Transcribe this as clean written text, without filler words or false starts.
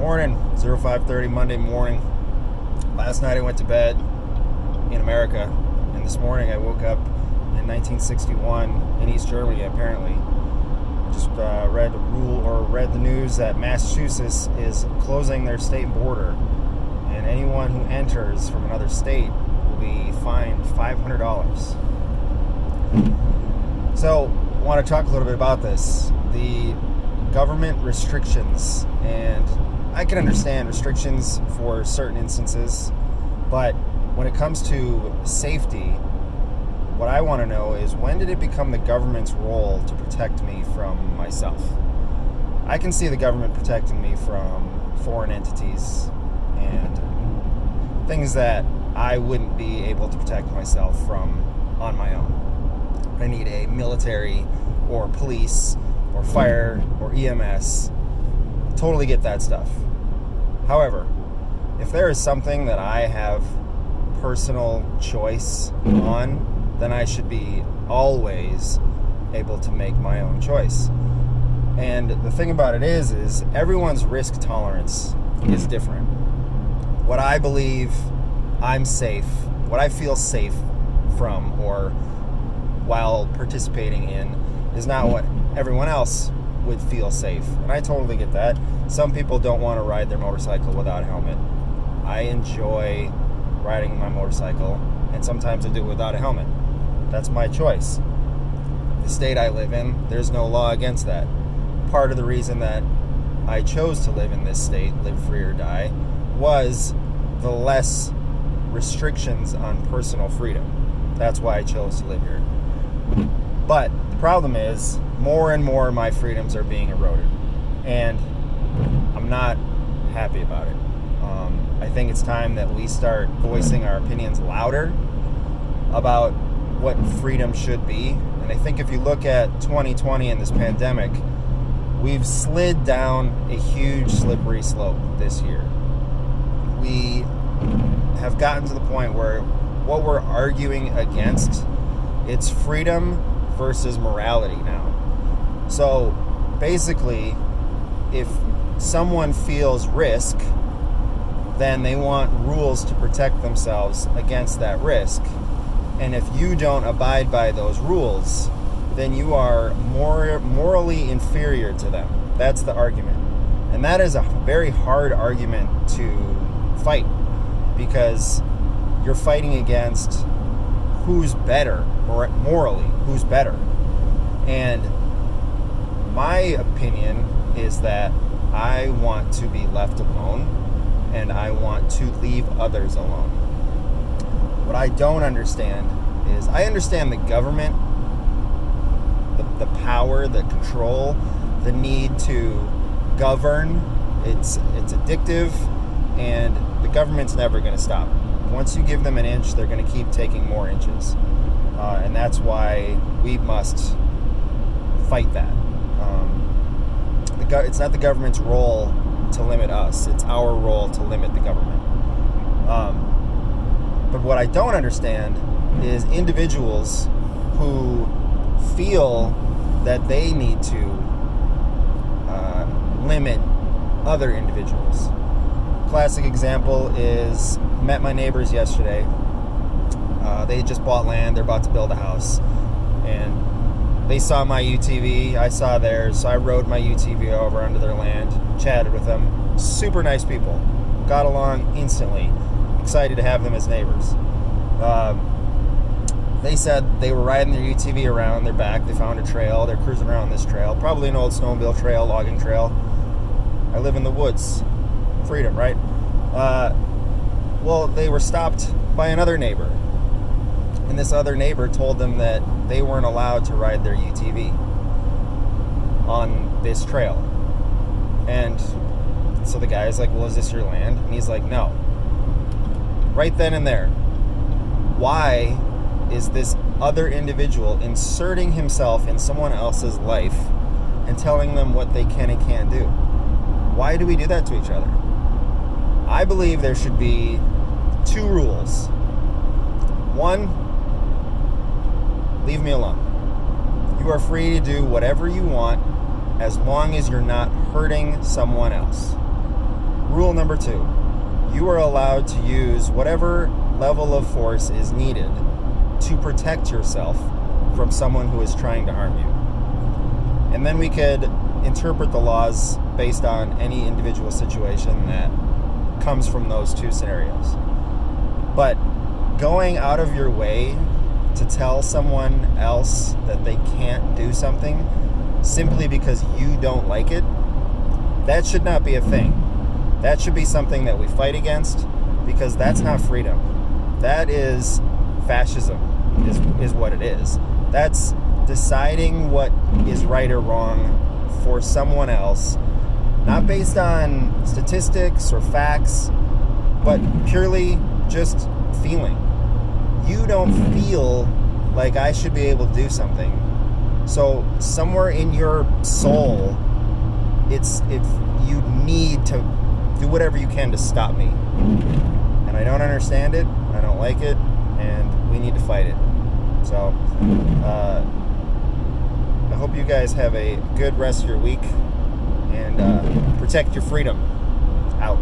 Morning, 05:30 Monday morning. Last night I went to bed in America, and this morning I woke up in 1961 in East Germany. Apparently, just read the news that Massachusetts is closing their state border, and anyone who enters from another state will be fined $500. So, I want to talk a little bit about this. The government restrictions, and I can understand restrictions for certain instances, but when it comes to safety, what I want to know is, when did it become the government's role to protect me from myself? I can see the government protecting me from foreign entities and things that I wouldn't be able to protect myself from on my own. I need a military or police or fire or EMS. Totally get that stuff. However, if there is something that I have personal choice on, then I should be always able to make my own choice. And the thing about it is everyone's risk tolerance is different. What I believe I'm safe, what I feel safe from or while participating in, is not what everyone else would feel safe. And I totally get that. Some people don't want to ride their motorcycle without a helmet. I enjoy riding my motorcycle, and sometimes I do it without a helmet. That's my choice. The state I live in, there's no law against that. Part of the reason that I chose to live in this state, live free or die, was the less restrictions on personal freedom. That's why I chose to live here. But the problem is, more and more of my freedoms are being eroded, and I'm not happy about it. I think it's time that we start voicing our opinions louder about what freedom should be. And I think if you look at 2020 and this pandemic, we've slid down a huge slippery slope this year. We have gotten to the point where what we're arguing against, it's freedom versus morality now. So basically, if someone feels risk, then they want rules to protect themselves against that risk. And if you don't abide by those rules, then you are morally inferior to them. That's the argument. And that is a very hard argument to fight, because you're fighting against who's better, morally, who's better. And my opinion is that I want to be left alone, and I want to leave others alone. What I don't understand is, I understand the government, the power, the control, the need to govern. It's addictive, and the government's never going to stop. Once you give them an inch, they're going to keep taking more inches. And that's why we must fight that. It's not the government's role to limit us. It's our role to limit the government. But what I don't understand is individuals who feel that they need to limit other individuals. Classic example is, met my neighbors yesterday. They just bought land. They're about to build a house. And they saw my UTV. I saw theirs. So I rode my UTV over onto their land, chatted with them. Super nice people. Got along instantly. Excited to have them as neighbors. They said they were riding their UTV around their back. They found a trail. They're cruising around this trail. Probably an old snowmobile trail, logging trail. I live in the woods. Freedom, right? Well, they were stopped by another neighbor. And this other neighbor told them that they weren't allowed to ride their UTV on this trail. And so the guy's like, well, is this your land? And he's like, no. Right then and there. Why is this other individual inserting himself in someone else's life and telling them what they can and can't do? Why do we do that to each other? I believe there should be two rules. One, leave me alone. You are free to do whatever you want as long as you're not hurting someone else. Rule number 2, you are allowed to use whatever level of force is needed to protect yourself from someone who is trying to harm you. And then we could interpret the laws based on any individual situation that comes from those two scenarios. But going out of your way to tell someone else that they can't do something simply because you don't like it, that should not be a thing. That should be something that we fight against, because that's not freedom. That is fascism, is what it is. That's deciding what is right or wrong for someone else, not based on statistics or facts, but purely just feeling. You don't feel like I should be able to do something. So somewhere in your soul, you need to do whatever you can to stop me. And I don't understand it, I don't like it, and we need to fight it. So, I hope you guys have a good rest of your week, and protect your freedom. Out.